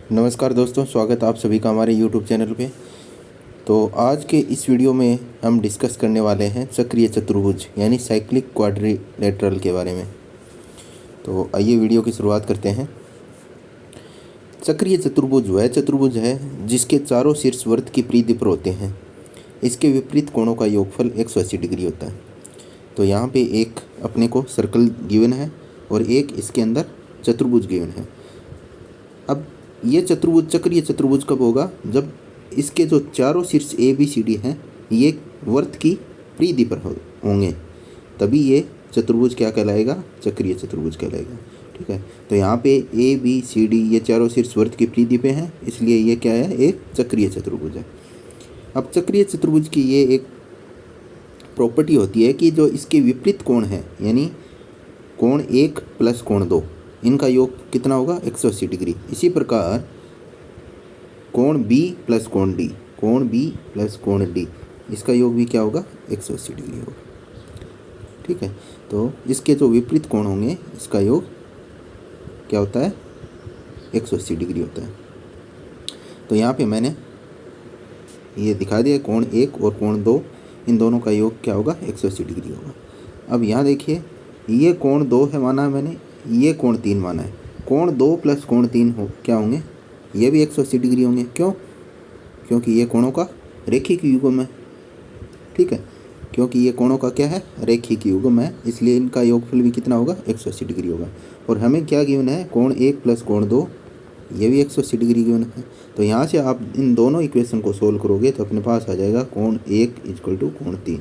नमस्कार दोस्तों, स्वागत है आप सभी का हमारे YouTube चैनल पे। तो आज के इस वीडियो में हम डिस्कस करने वाले हैं चक्रीय चतुर्भुज यानी साइक्लिक क्वाड्रिलेटरल के बारे में। तो आइए वीडियो की शुरुआत करते हैं। चक्रीय चतुर्भुज वह चतुर्भुज है जिसके चारों शीर्ष वृत्त की परिधि पर होते हैं। इसके विपरीत कोणों का योगफल 180 डिग्री होता है। तो यहाँ पे एक अपने को सर्कल गिवन है और एक इसके अंदर चतुर्भुज गिवन है। अब ये चतुर्भुज चक्रीय चतुर्भुज कब होगा? जब इसके जो चारों शीर्ष ए बी सी डी हैं ये वृत्त की परिधि पर होंगे, तभी ये चतुर्भुज क्या कहलाएगा? चक्रीय चतुर्भुज कहलाएगा। ठीक है, तो यहाँ पे ए बी सी डी ये चारों शीर्ष वृत्त की परिधि पे हैं, इसलिए ये क्या है? एक चक्रीय चतुर्भुज है। अब चक्रीय चतुर्भुज की ये एक प्रॉपर्टी होती है कि जो इसके विपरीत कोण है, यानी कोण 1 प्लस कोण 2, इनका योग कितना होगा? 180 डिग्री। इसी प्रकार कोण B प्लस कोण D, कोण B प्लस कोण D, इसका योग भी क्या होगा? 180 डिग्री होगा। ठीक है, तो इसके जो विपरीत कोण होंगे इसका योग क्या होता है? 180 डिग्री होता है। तो यहाँ पे मैंने ये दिखा दिया, कोण 1 और कोण 2 इन दोनों का योग क्या होगा? 180 डिग्री होगा। अब यहाँ देखिए, ये कोण 2 है माना है मैंने, ये कोण 3 माना है। कोण 2 प्लस कोण 3 हो क्या होंगे? ये भी 180 डिग्री होंगे। क्यों? क्योंकि ये कोणों का रेखिक युग्म है। ठीक है, क्योंकि ये कोणों का क्या है? रेखिक युग्म है, इसलिए इनका योगफल भी कितना होगा? 180 डिग्री होगा। और हमें क्या गिवन है? कोण 1 प्लस कोण 2, ये भी 180 डिग्री गिवन है। तो यहाँ से आप इन दोनों इक्वेशन को सोल्व करोगे तो अपने पास आ जाएगा कोण 1 इक्वल टू कोण 3।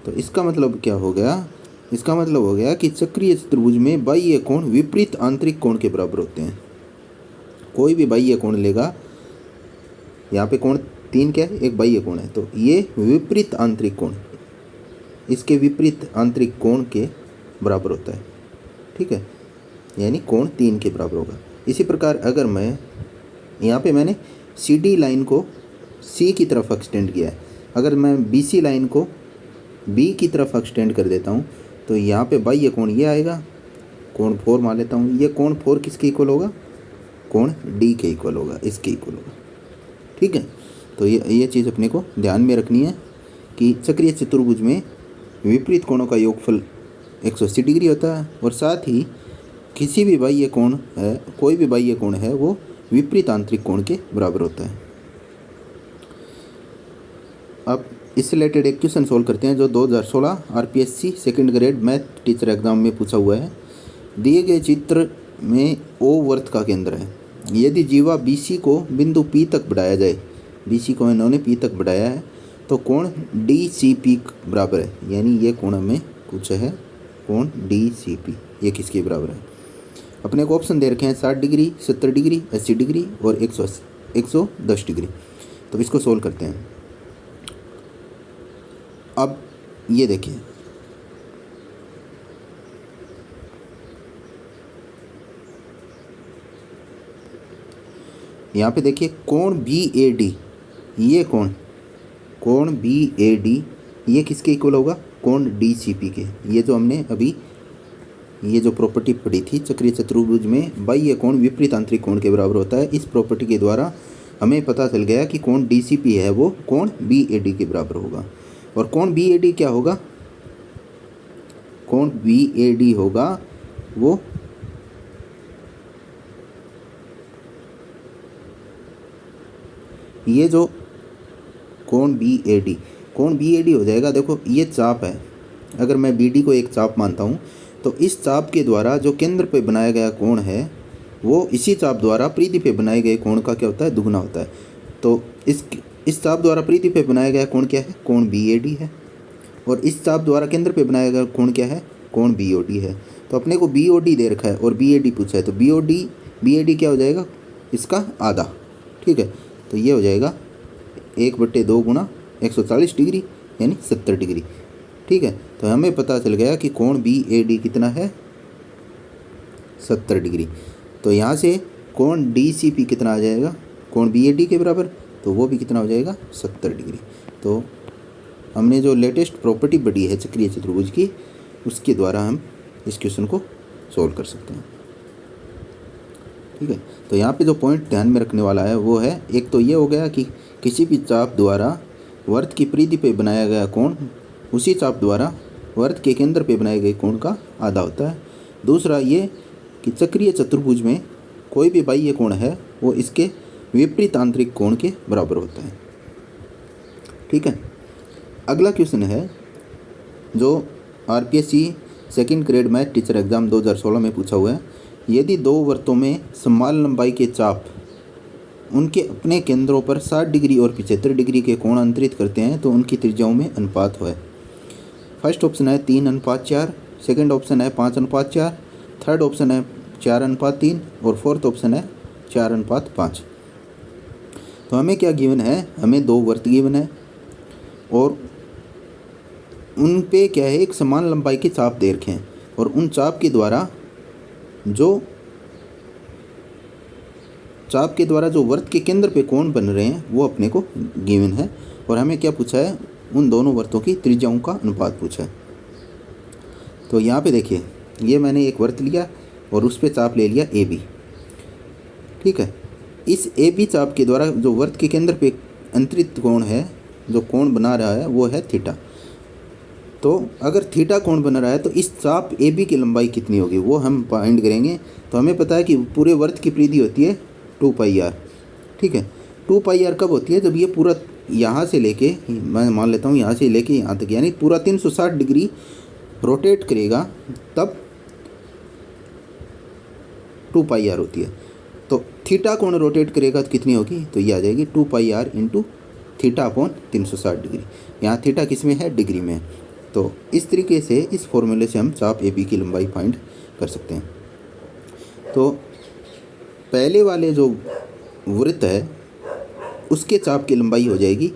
तो इसका मतलब क्या हो गया? इसका मतलब हो गया कि चक्रीय चतुर्भुज में बाह्य कोण विपरीत आंतरिक कोण के बराबर होते हैं। कोई भी बाह्य कोण लेगा, यहाँ पे कोण 3 क्या है? एक बाह्य कोण है, तो ये विपरीत आंतरिक कोण इसके विपरीत आंतरिक कोण के बराबर होता है। ठीक है, यानी कोण 3 के बराबर होगा। इसी प्रकार अगर मैं यहाँ पे मैंने CD लाइन को C की तरफ एक्सटेंड किया है, अगर मैं BC लाइन को B की तरफ एक्सटेंड कर देता हूँ तो यहाँ पे बाह्य कोण ये आएगा, कोण 4 मान लेता हूँ। ये कोण 4 किसके इक्वल होगा? कोण D के इक्वल होगा, इसके इक्वल होगा। ठीक है, तो ये चीज़ अपने को ध्यान में रखनी है कि चक्रीय चतुर्भुज में विपरीत कोणों का योगफल 180 डिग्री होता है, और साथ ही किसी भी बाह्य कोण है, कोई भी बाह्य कोण है, वो विपरीत आंतरिक कोण के बराबर होता है। अब इससे रिलेटेड एक क्वेश्चन सोल्व करते हैं जो 2016 RPSC second grade math teacher exam में पूछा हुआ है। दिए गए चित्र में O वर्त का केंद्र है। यदि जीवा BC को बिंदु P तक बढ़ाया जाए, BC को इन्होंने P तक बढ़ाया है, तो कोण DCP बराबर है, यानी ये कोण हमें पूछा है, कोण DCP ये किसके बराबर है? अपने को ऑप्शन दे रखे हैं 60 डिग्री, 70 डिग्री, 80 डिग्री और 110 डिग्री। तो इसको सोल्व करते हैं। अब ये देखिए, यहाँ पे देखिए कोण BAD, ये कोण BAD ये किसके इक्वल होगा? कोण DCP के। ये जो हमने अभी ये जो प्रॉपर्टी पढ़ी थी, चक्रीय चतुर्भुज में बाह्य कोण विपरीत आंतरिक कोण के बराबर होता है, इस प्रॉपर्टी के द्वारा हमें पता चल गया कि कोण DCP है वो कोण BAD के बराबर होगा। और कोण BAD क्या होगा? कोण BAD होगा वो ये जो कोण BAD हो जाएगा। देखो ये चाप है, अगर मैं BD को एक चाप मानता हूँ तो इस चाप के द्वारा जो केंद्र पे बनाया गया कोण है वो इसी चाप द्वारा परिधि पे बनाए गए कोण का क्या होता है? दुगना होता है। तो इस चाप द्वारा परिधि पे बनाया गया कोण क्या है? कोण BAD है। और इस चाप द्वारा केंद्र पे बनाया गया कोण क्या है? कोण BOD है। तो अपने को BOD दे रखा है और BAD पूछा है, तो BAD क्या हो जाएगा? इसका आधा। ठीक है, तो ये हो जाएगा 1/2 गुना 140 डिग्री यानी 70 डिग्री। ठीक है, तो हमें पता चल गया कि कोण BAD कितना है? 70 डिग्री। तो यहाँ से कोण DCP कितना आ जाएगा? कोण BAD के बराबर, तो वो भी कितना हो जाएगा? 70 डिग्री। तो हमने जो लेटेस्ट प्रॉपर्टी पढ़ी है चक्रीय चतुर्भुज की, उसके द्वारा हम इस क्वेश्चन को सॉल्व कर सकते हैं। ठीक है। तो यहाँ पे जो पॉइंट ध्यान में रखने वाला है वो है, एक तो ये हो गया कि किसी भी चाप द्वारा वृत्त की परिधि पे बनाया गया कोण उसी चाप द्वारा वृत्त के केंद्र पे बनाए गए कोण का आधा होता है। दूसरा ये कि चक्रीय चतुर्भुज में कोई भी बाह्य कोण है वो इसके विपरीत आंतरिक कोण के बराबर होता है। ठीक है। अगला क्वेश्चन है जो RPSC second grade math teacher exam 2016 में पूछा हुआ है। यदि दो वृत्तों में समान लंबाई के चाप उनके अपने केंद्रों पर 60 डिग्री और 75 डिग्री के कोण अंतरित करते हैं तो उनकी त्रिज्याओं में अनुपात है। फर्स्ट ऑप्शन है 3:4, सेकंड ऑप्शन है 5:4, थर्ड ऑप्शन है 4:3 और फोर्थ ऑप्शन है 4:5। तो हमें क्या गिवन है, हमें दो वृत्त गिवन है और उन पे क्या है एक समान लंबाई के चाप दे रखे हैं और उन चाप के द्वारा जो वृत्त के केंद्र पे कोण बन रहे हैं वो अपने को गिवन है। और हमें क्या पूछा है, उन दोनों वृत्तों की त्रिज्याओं का अनुपात पूछा है। तो यहाँ पे देखिए, ये मैंने एक वृत्त लिया और उस पे चाप ले लिया ए बी। ठीक है। इस ए बी चाप के द्वारा जो वृत्त के केंद्र पे अंतरित कोण है, जो कोण बना रहा है वो है थीटा। तो अगर थीटा कोण बन रहा है तो इस चाप ए बी की लंबाई कितनी होगी वो हम फाइंड करेंगे। तो हमें पता है कि पूरे वृत्त की परिधि होती है 2πr। ठीक है। 2πr कब होती है, जब ये पूरा यहाँ से लेके, मैं मान लेता हूँ यहाँ से लेके यहाँ तक, यानी पूरा 360 डिग्री रोटेट करेगा तब 2πr होती है। तो थीटा कोण रोटेट करेगा तो कितनी होगी, तो ये आ जाएगी 2πr into theta upon 360 degree. यहाँ थीटा किस में है, डिग्री में है। तो इस तरीके से इस फॉर्मूले से हम चाप ए बी की लंबाई फाइंड कर सकते हैं। तो पहले वाले जो वृत्त है उसके चाप की लंबाई हो जाएगी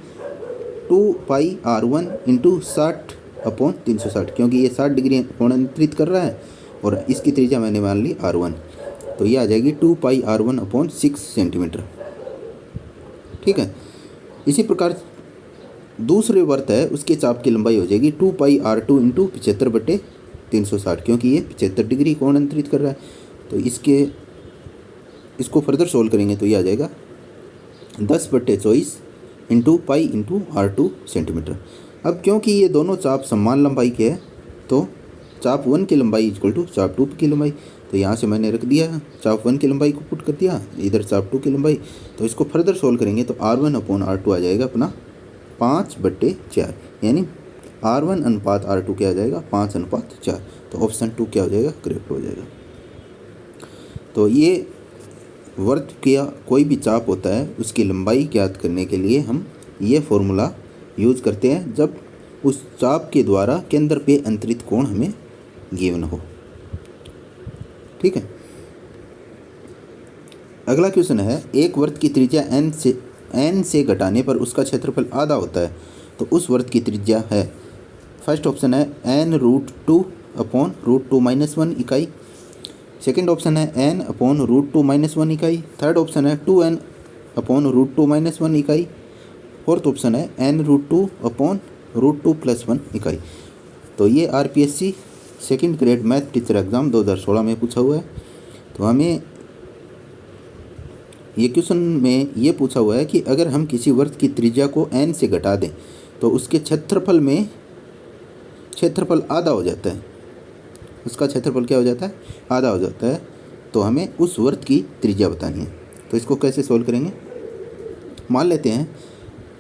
2πr1 इंटू 60/360, क्योंकि ये 60 डिग्री कोण अंतरित कर रहा है और इसकी त्रिज्या मैंने मान ली r1। तो ये आ जाएगी 2πr1/6 सेंटीमीटर। ठीक है। इसी प्रकार दूसरे वृत्त है उसके चाप की लंबाई हो जाएगी 2πr2 इंटू 75/360, क्योंकि ये 75 डिग्री कोण अंतरित कर रहा है। तो इसको फर्दर सोल्व करेंगे तो ये आ जाएगा 10/24 into pi into r2 centimetre. अब क्योंकि ये दोनों चाप समान लंबाई के हैं तो चाप 1 की लंबाई इक्वल टू चाप 2 की लंबाई। तो यहाँ से मैंने रख दिया चाप 1 की लंबाई को पुट कर दिया, इधर चाप 2 की लंबाई। तो इसको फर्दर सोल्व करेंगे तो r1/r2 आ जाएगा अपना 5/4, यानी r1:r2 क्या आ जाएगा 5:4। तो ऑप्शन 2 क्या हो जाएगा, करेक्ट हो जाएगा। तो ये वृत्त का कोई भी चाप होता है उसकी लंबाई ज्ञात करने के लिए हम ये फॉर्मूला यूज करते हैं जब उस चाप के द्वारा केंद्र पे अंतरित कोण हमें गिवन हो। ठीक है। अगला क्वेश्चन है, एक वृत्त की त्रिज्या n से घटाने पर उसका क्षेत्रफल आधा होता है तो उस वृत्त की त्रिज्या है। फर्स्ट ऑप्शन है n√2/√2-1 इकाई, सेकेंड ऑप्शन है n/√2-1 इकाई, थर्ड ऑप्शन है 2n/√2-1 इकाई, फोर्थ ऑप्शन है n√2/√2+1 इकाई। तो ये RPSC second grade math teacher exam 2016 में पूछा हुआ है। तो हमें ये क्वेश्चन में ये पूछा हुआ है कि अगर हम किसी वृत्त की त्रिज्या को n से घटा दें तो उसके क्षेत्रफल आधा हो जाता है। उसका क्षेत्रफल क्या हो जाता है, आधा हो जाता है। तो हमें उस वृत्त की त्रिज्या बतानी है। तो इसको कैसे सोल्व करेंगे, मान लेते हैं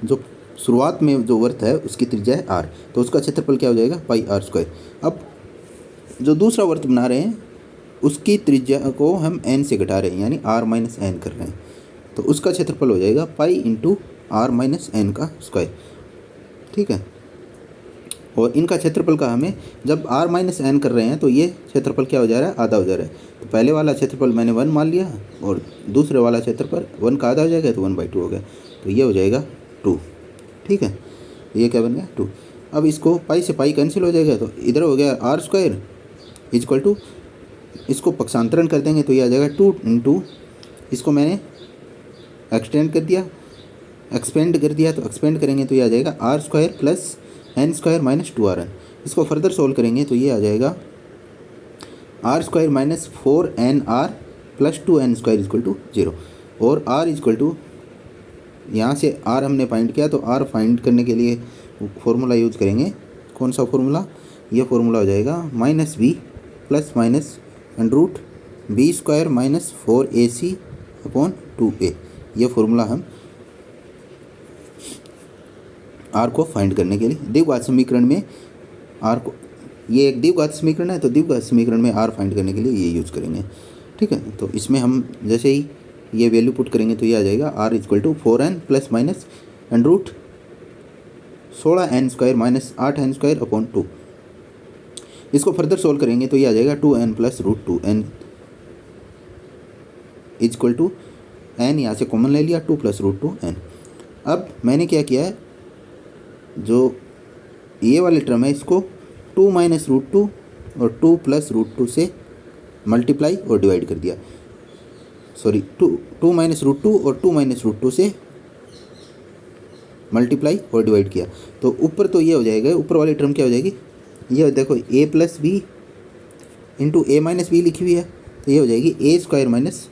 जो शुरुआत में जो वृत्त है उसकी त्रिज्या है r, तो उसका क्षेत्रफल क्या हो जाएगा πr²। अब जो दूसरा वृत्त बना रहे हैं उसकी त्रिज्या को हम n से घटा रहे हैं, यानी r-n कर रहे हैं। तो उसका क्षेत्रफल हो जाएगा पाई इंटू r-n का स्क्वायर। ठीक है। और इनका क्षेत्रफल का हमें जब r-n कर रहे हैं तो ये क्षेत्रफल क्या हो जा रहा है, आधा हो जा रहा है। तो पहले वाला क्षेत्रफल मैंने 1 मान लिया और दूसरे वाला क्षेत्रफल 1 का आधा हो जाएगा तो 1/2 हो गया। तो ये हो जाएगा 2। ठीक है। ये क्या बन गया 2। अब इसको पाई से पाई कैंसिल हो जाएगा तो इधर हो गया r² इक्वल टू, इसको पक्षांतरण कर देंगे तो ये आ जाएगा 2 इंटू, इसको मैंने एक्सपेंड कर दिया तो एक्सपेंड करेंगे तो ये आ जाएगा r² plus n² minus 2rn। इसको फर्दर सोल्व करेंगे तो ये आ जाएगा r² minus 4nr plus 2n² equal to 0। और r इक्वल टू, यहाँ से r हमने फाइंड किया तो r फाइंड करने के लिए फॉर्मूला यूज करेंगे। कौन सा फॉर्मूला? ये फॉर्मूला हो जाएगा -b plus minus √b² minus 4ac upon 2a। ये फॉर्मूला हम r को फाइंड करने के लिए, द्विघात समीकरण में r को, ये एक द्विघात समीकरण है तो द्विघात समीकरण में r फाइंड करने के लिए ये यूज़ करेंगे। ठीक है, तो इसमें हम जैसे ही ये वैल्यू पुट करेंगे तो ये आ जाएगा r equal to 4n plus minus √16n² minus 8n² upon 2। इसको फर्दर सोल्व करेंगे तो ये आ जाएगा 2n plus √2n equal to n, यहाँ से कॉमन ले लिया 2 प्लस √2n। अब मैंने क्या किया है, जो ये वाले टर्म है इसको 2 माइनस √2 और 2 प्लस √2 से मल्टीप्लाई और डिवाइड कर दिया। सॉरी, 2 माइनस √2 और 2 माइनस √2 से मल्टीप्लाई और डिवाइड किया तो ऊपर तो ये हो जाएगा, ऊपर वाली टर्म क्या हो जाएगी, ये देखो a plus b into a minus b लिखी हुई है तो ये हो जाएगी a² माइनस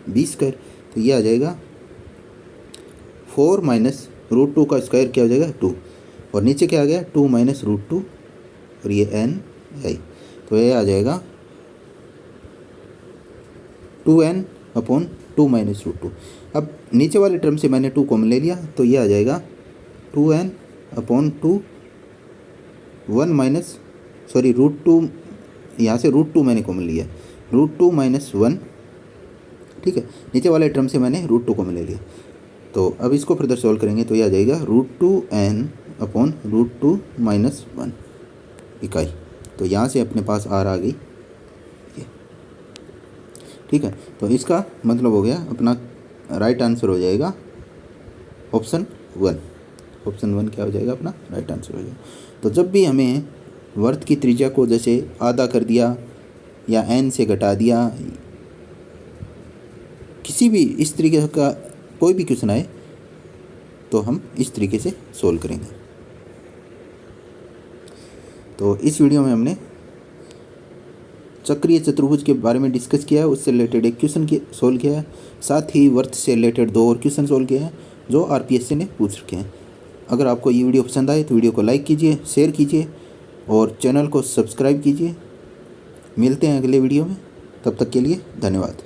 b²। तो ये आ जाएगा 4 माइनस √2 का स्क्वायर क्या हो जाएगा 2, और नीचे क्या आ गया 2 माइनस √2 और ये n है, तो ये आ जाएगा 2n अपॉन 2 माइनस √2। अब नीचे वाले टर्म से मैंने 2 कॉमन ले लिया तो ये आ जाएगा 2n अपॉन 2 1 माइनस √2, यहाँ से √2 मैंने कॉमन लिया, √2 माइनस 1। ठीक है, नीचे वाले टर्म से मैंने √2 कॉमन ले लिया। तो अब इसको फर्दर सॉल्व करेंगे तो ये आ जाएगा √2n अपॉन √2 माइनस 1 इकाई। तो यहाँ से अपने पास r आ गई ये। ठीक है, तो इसका मतलब हो गया अपना राइट आंसर हो जाएगा ऑप्शन 1। ऑप्शन 1 क्या हो जाएगा अपना राइट आंसर हो जाएगा। तो जब भी हमें वर्त की त्रिज्या को जैसे आधा कर दिया या n से घटा दिया, किसी भी इस तरीके का कोई भी क्वेश्चन आए तो हम इस तरीके से सोल्व करेंगे। तो इस वीडियो में हमने चक्रीय चतुर्भुज के बारे में डिस्कस किया है, उससे रिलेटेड एक क्वेश्चन सोल्व किया है, साथ ही वर्त से रिलेटेड 2 और क्वेश्चन सोल्व किए हैं जो RPSC ने पूछ रखे हैं। अगर आपको ये वीडियो पसंद आए तो वीडियो को लाइक कीजिए, शेयर कीजिए और चैनल को सब्सक्राइब कीजिए। मिलते हैं अगले वीडियो में, तब तक के लिए धन्यवाद।